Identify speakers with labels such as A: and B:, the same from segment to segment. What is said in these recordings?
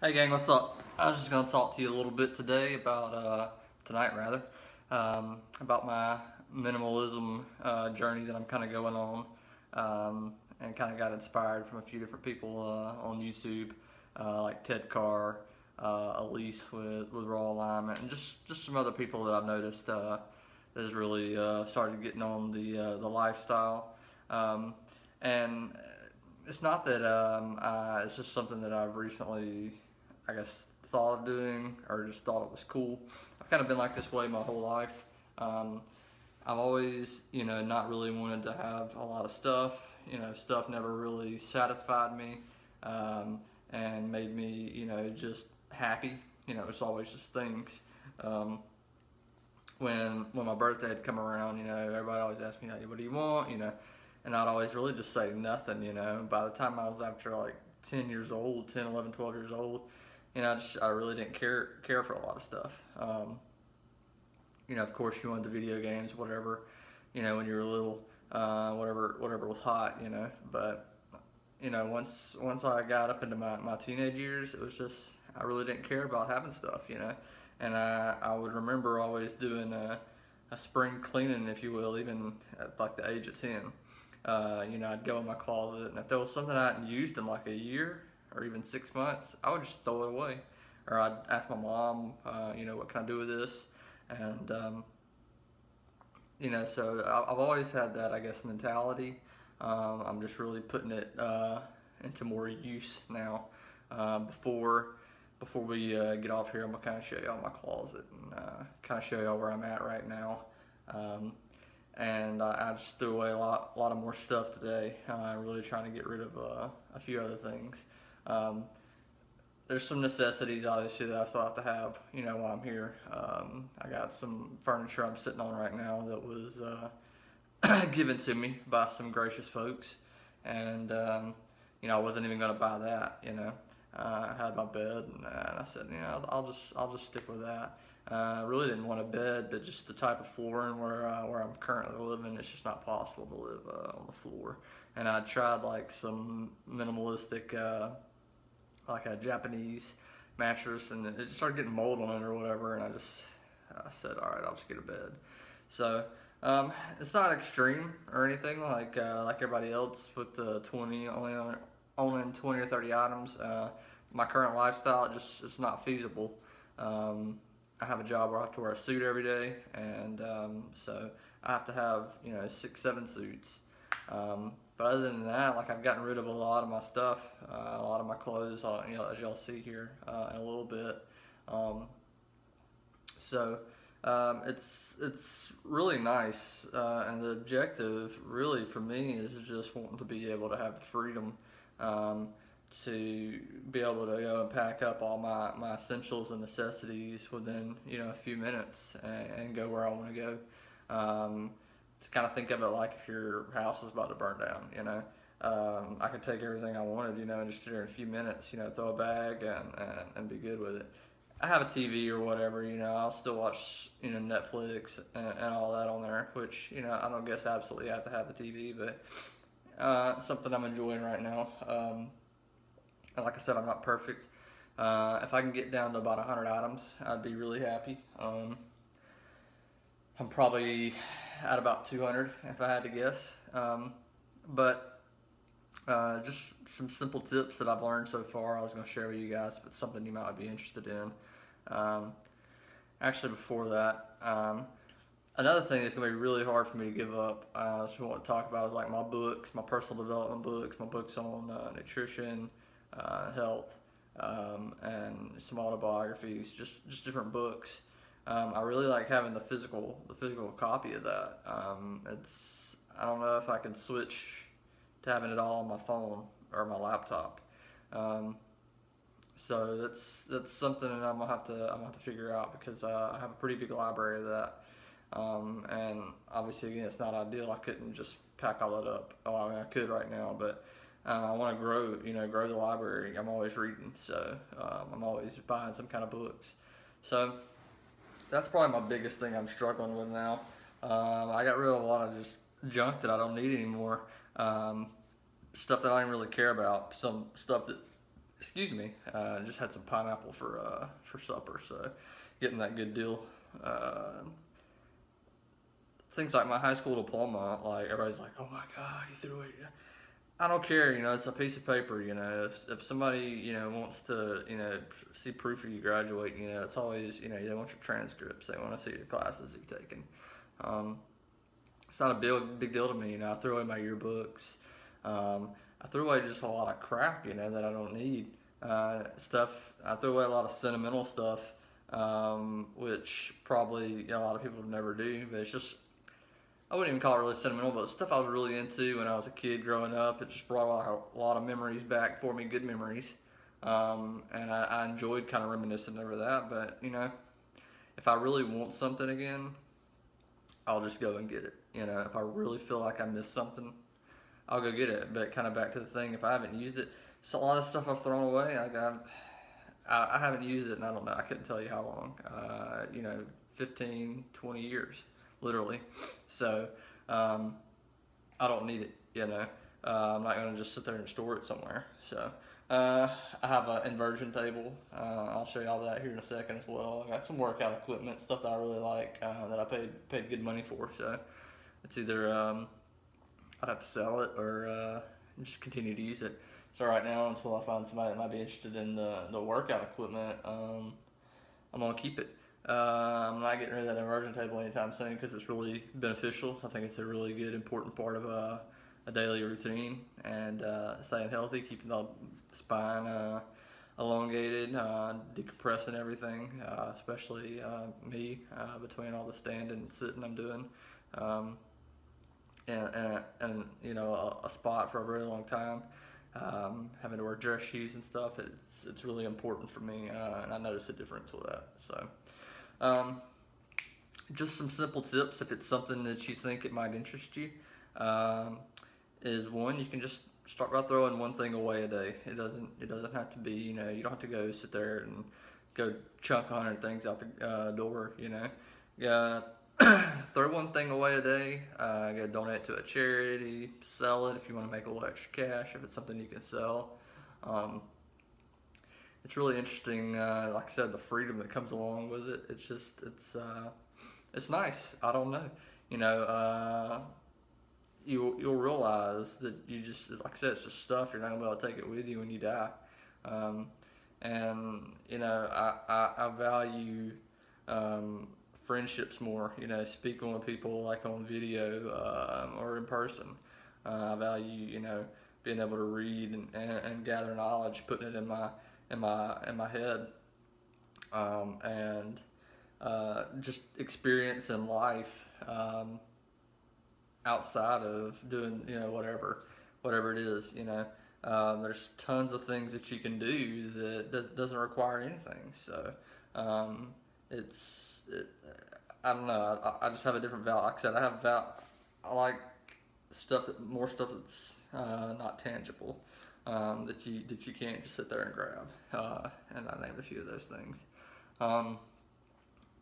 A: Hey gang, what's up? I was just gonna talk to you a little bit today tonight rather, about my minimalism journey that I'm kind of going on, and kind of got inspired from a few different people on YouTube, like Ted Carr, Elise with Raw Alignment, and just some other people that I've noticed that has really started getting on the lifestyle, and it's not that it's just something that I've recently, I guess, thought of doing or just thought it was cool. I've kind of been like this way my whole life. Um, I've always, not really wanted to have a lot of stuff. Stuff never really satisfied me and made me, just happy. It's always just things. Um, when my birthday had come around, everybody always asked me, what do you want, and I'd always really just say nothing. By the time I was after like 10 years old, 10, 11, 12 years old, I really didn't care for a lot of stuff. Of course, you wanted the video games, whatever, when you were little, whatever was hot, but once I got up into my teenage years, it was just I really didn't care about having stuff. And I would remember always doing a spring cleaning, if you will, even at like the age of 10. I'd go in my closet, and if there was something I hadn't used in like a year or even 6 months, I would just throw it away. Or I'd ask my mom, what can I do with this? And so I've always had that, I guess, mentality. I'm just really putting it into more use now. Before we get off here, I'm gonna kind of show y'all my closet and kind of show y'all where I'm at right now. Um, and I just threw away a lot of more stuff today. Really trying to get rid of a few other things. Um, there's some necessities obviously that I still have to have, while I'm here. I got some furniture I'm sitting on right now that was given to me by some gracious folks, and I wasn't even gonna buy that. I had my bed, and I said, I'll just stick with that. I really didn't want a bed, but just the type of flooring where I'm currently living, it's just not possible to live on the floor. And I tried like some minimalistic, like a Japanese mattress, and it just started getting mold on it or whatever. And I said, all right, I'll just get a bed. So it's not extreme or anything like everybody else with the 20 only owning 20 or 30 items. My current lifestyle, it's not feasible. I have a job where I have to wear a suit every day, and so I have to have 6, 7 suits. But other than that, like I've gotten rid of a lot of my stuff, a lot of my clothes, as y'all see here in a little bit. Um, so it's really nice, and the objective really for me is just wanting to be able to have the freedom um, to be able to go and pack up all my essentials and necessities within a few minutes and go where I want to go. To kind of think of it like if your house is about to burn down. I could take everything I wanted, and just in a few minutes, throw a bag and be good with it. I have a TV or whatever, I'll still watch, Netflix and all that on there, which, I don't guess absolutely have to have the TV, but it's something I'm enjoying right now. And like I said, I'm not perfect. If I can get down to about 100 items, I'd be really happy. I'm probably at about 200 if I had to guess. But just some simple tips that I've learned so far I was going to share with you guys if it's something you might be interested in. Um, Actually, before that, another thing that's going to be really hard for me to give up, I just want to talk about is like my books, my personal development books, my books on nutrition, health, and some autobiographies, just different books. I really like having the physical copy of that. I don't know if I can switch to having it all on my phone or my laptop. Um, so that's something that I'm gonna have to figure out because I have a pretty big library of that. And obviously, again, it's not ideal. I couldn't just pack all that up. Oh, I mean, I could right now, but I want to grow the library. I'm always reading, so I'm always buying some kind of books. So that's probably my biggest thing I'm struggling with now. I got rid of a lot of just junk that I don't need anymore. Stuff that I don't really care about. Some stuff that excuse me, just had some pineapple for supper, so getting that good deal. Things like my high school diploma, like everybody's like, "Oh my God, you threw it." I don't care, it's a piece of paper, if somebody, wants to, see proof of you graduate, it's always, they want your transcripts, they want to see the classes you've taken. Um, it's not a big deal to me, I throw away my yearbooks. I threw away just a lot of crap, that I don't need. I threw away a lot of sentimental stuff, which probably a lot of people would never do, but it's just, I wouldn't even call it really sentimental, but stuff I was really into when I was a kid growing up. It just brought a lot of memories back for me, good memories. And I enjoyed kind of reminiscing over that. But, if I really want something again, I'll just go and get it. If I really feel like I missed something, I'll go get it. But kind of back to the thing, if I haven't used it, so a lot of stuff I've thrown away, I haven't used it, and I don't know, I couldn't tell you how long. 15, 20 years. Literally. So, I don't need it, I'm not going to just sit there and store it somewhere. So, I have an inversion table. I'll show you all that here in a second as well. I got some workout equipment, stuff that I really like, that I paid good money for. So, it's either, I'd have to sell it or, just continue to use it. So right now, until I find somebody that might be interested in the workout equipment, I'm going to keep it. I'm not getting rid of that inversion table anytime soon because it's really beneficial. I think it's a really good, important part of a daily routine and staying healthy, keeping the spine elongated, decompressing everything, especially me between all the standing and sitting I'm doing. And a spot for a very long time. Having to wear dress shoes and stuff, it's really important for me, and I notice a difference with that. So. Just some simple tips if it's something that you think it might interest you. Is one, you can just start by throwing one thing away a day. It doesn't have to be, you don't have to go sit there and go chuck 100 things out the door. Throw one thing away a day. Go donate to a charity, sell it if you want to make a little extra cash. If it's something you can sell. It's really interesting, like I said, the freedom that comes along with it. It's nice. I don't know. You'll realize that you just, like I said, it's just stuff. You're not gonna be able to take it with you when you die. And I value friendships more. Speaking with people like on video or in person. I value being able to read and gather knowledge, putting it in my head, and just experiencing life outside of doing whatever it is. There's tons of things that you can do that doesn't require anything. So I don't know. I just have a different value. Like I said, I like more stuff that's not tangible. That you can't just sit there and grab, and I named a few of those things.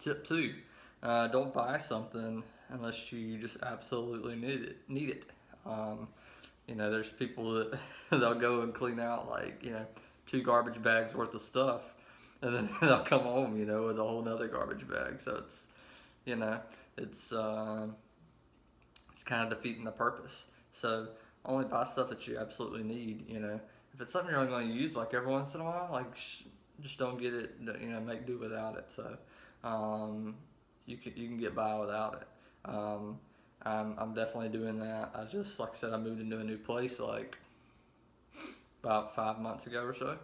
A: Tip 2: don't buy something unless you just absolutely need it. There's people that they'll go and clean out 2 garbage bags worth of stuff, and then they'll come home with a whole nother garbage bag. So it's kind of defeating the purpose. So only buy stuff that you absolutely need. If it's something you're only going to use every once in a while, just don't get it. Make do without it. So you can get by without it. I'm definitely doing that. I just, like I said, I moved into a new place about 5 months ago or so,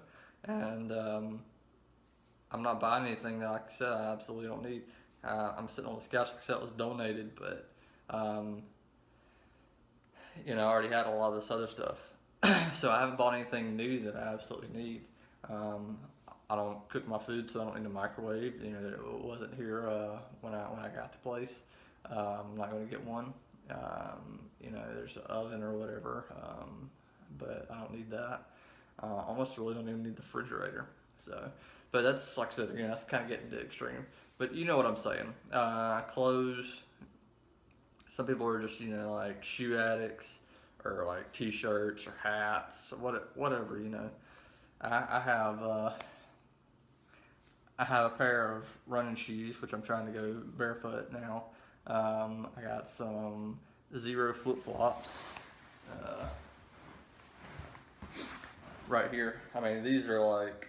A: and I'm not buying anything that, like I said, I absolutely don't need. I'm sitting on this couch, like I said, it was donated, but I already had a lot of this other stuff. So I haven't bought anything new that I absolutely need. I don't cook my food, so I don't need a microwave. It wasn't here when I got the place. I'm not going to get one. There's an oven or whatever, but I don't need that. Almost really don't even need the refrigerator. So, but that's, like I said, that's kind of getting to extreme. But you know what I'm saying. Clothes. Some people are just, shoe addicts or t-shirts or hats, whatever, I have a pair of running shoes, which I'm trying to go barefoot now. I got some zero flip flops right here. I mean, these are like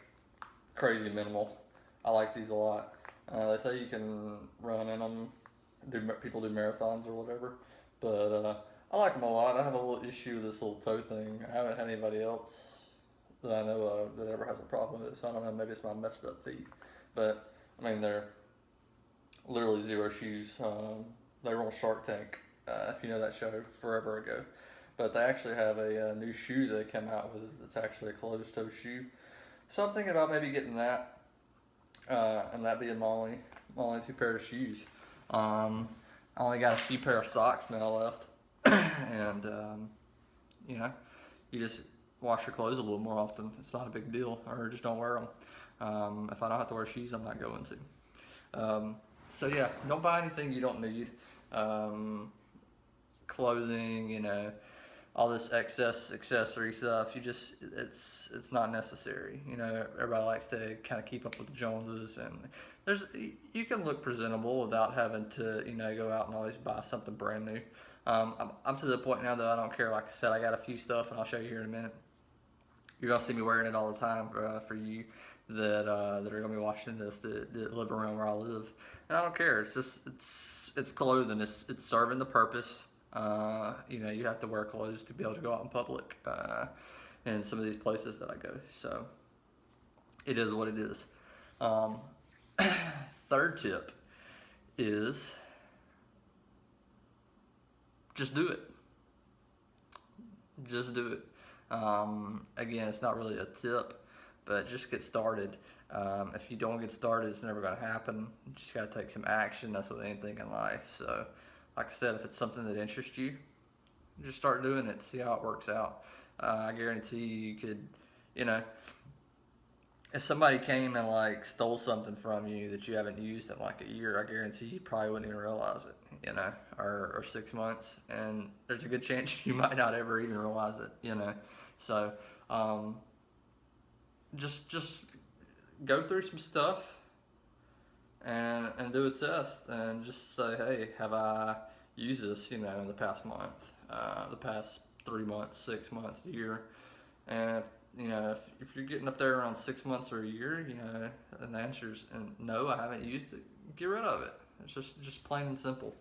A: crazy minimal. I like these a lot. They say you can run in them. People do marathons or whatever, but I like them a lot. I have a little issue with this little toe thing. I haven't had anybody else that I know of that ever has a problem with it. So I don't know. Maybe it's my messed up feet, but I mean they're literally zero shoes. They were on Shark Tank, if you know that show, forever ago. But they actually have a new shoe they came out with. It's actually a closed toe shoe. So I'm thinking about maybe getting that, and that being my only two pair of shoes. I only got a few pair of socks now left, and you know, you just wash your clothes a little more often. It's not a big deal, or just don't wear them. If I don't have to wear shoes, I'm not going to. So yeah, don't buy anything you don't need. Clothing, you know, all this excess accessory stuff. It's not necessary. You know, everybody likes to kind of keep up with the Joneses, and you can look presentable without having to, you know, go out and always buy something brand new. I'm to the point now that I don't care. Like I said, I got a few stuff, and I'll show you here in a minute. You're gonna see me wearing it all the time for you that are gonna be watching this that live around where I live, and I don't care. It's just it's clothing. It's serving the purpose. You know, you have to wear clothes to be able to go out in public in some of these places that I go. So it is what it is. Third tip is just do it. Just do it. Again, it's not really a tip, but just get started. If you don't get started, it's never going to happen. You just got to take some action. That's with anything in life. So, like I said, if it's something that interests you, just start doing it. See how it works out. I guarantee you could, you know, if somebody came and like stole something from you that you haven't used in like a year, I guarantee you probably wouldn't even realize it, you know, or 6 months, and there's a good chance you might not ever even realize it, you know. So just go through some stuff and do a test and just say, hey, have I used this, you know, in the past month, the past 3 months, 6 months, a year, and you know, if you're getting up there around 6 months or a year, you know, and the answer's no, I haven't used it, get rid of it. It's just plain and simple.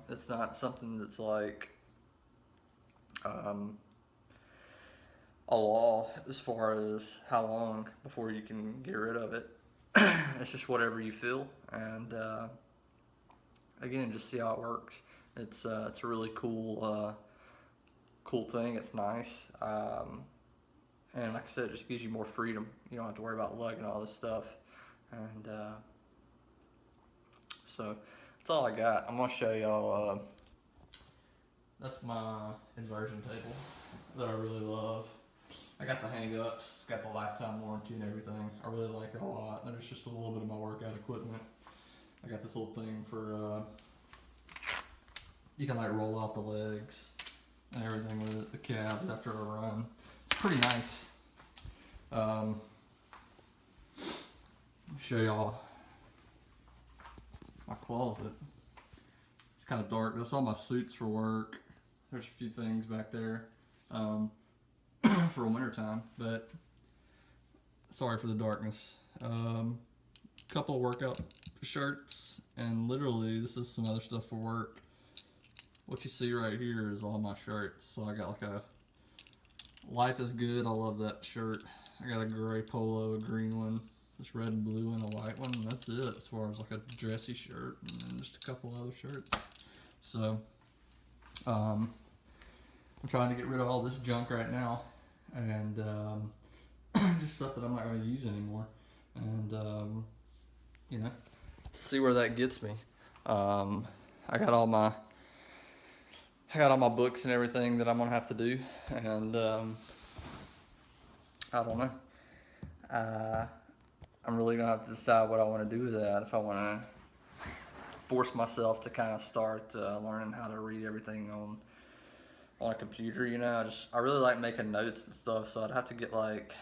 A: It's not something that's like a law as far as how long before you can get rid of it. It's just whatever you feel, and again, just see how it works. It's a really cool thing. It's nice. And like I said, it just gives you more freedom. You don't have to worry about lugging all this stuff. And so that's all I got. I'm going to show y'all. That's my inversion table that I really love. I got the hang-ups. It's got the lifetime warranty and everything. I really like it a lot. And there's just a little bit of my workout equipment. I got this little thing for, you can like roll out the legs and everything with it, the calves after a run. It's pretty nice. Show y'all my closet. It's kind of dark. That's all my suits for work. There's a few things back there for wintertime, but sorry for the darkness. Couple of workout shirts, and literally this is some other stuff for work. What you see right here is all my shirts. So I got like a Life is Good. I love that shirt. I got a gray polo, a green one, this red and blue, and a white one. And that's it as far as like a dressy shirt, and then just a couple other shirts. So I'm trying to get rid of all this junk right now, and just stuff that I'm not going to use anymore, and you know, see where that gets me. I got all my books and everything that I'm gonna have to do, and I don't know. I'm really gonna have to decide what I want to do with that. If I want to force myself to kind of start learning how to read everything on a computer, you know. I really like making notes and stuff, so I'd have to get like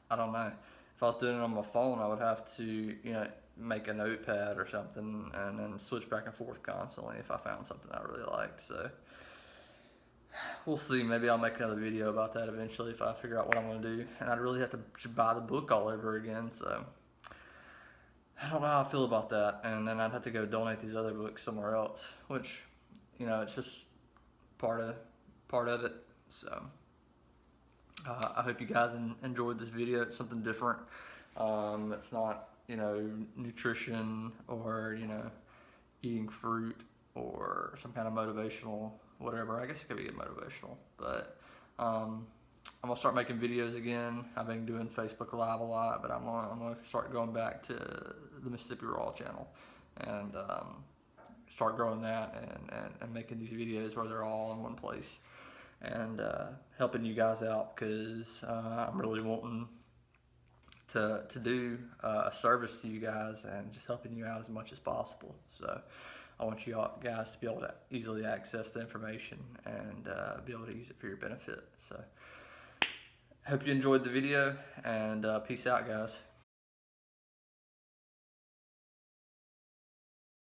A: I don't know. If I was doing it on my phone, I would have to, you know, make a notepad or something and then switch back and forth constantly if I found something I really liked. So we'll see. Maybe I'll make another video about that eventually if I figure out what I'm going to do. And I'd really have to buy the book all over again. So I don't know how I feel about that. And then I'd have to go donate these other books somewhere else, which, you know, it's just part of it. So I hope you guys enjoyed this video. It's something different. It's not, you know, nutrition or, you know, eating fruit or some kind of motivational whatever. I guess it could be motivational, but I'm gonna start making videos again. I've been doing Facebook Live a lot, but I'm gonna start going back to the Mississippi Raw channel and start growing that and making these videos where they're all in one place and helping you guys out, because I'm really wanting to do a service to you guys and just helping you out as much as possible. So I want you guys to be able to easily access the information and be able to use it for your benefit. So hope you enjoyed the video, and peace out, guys.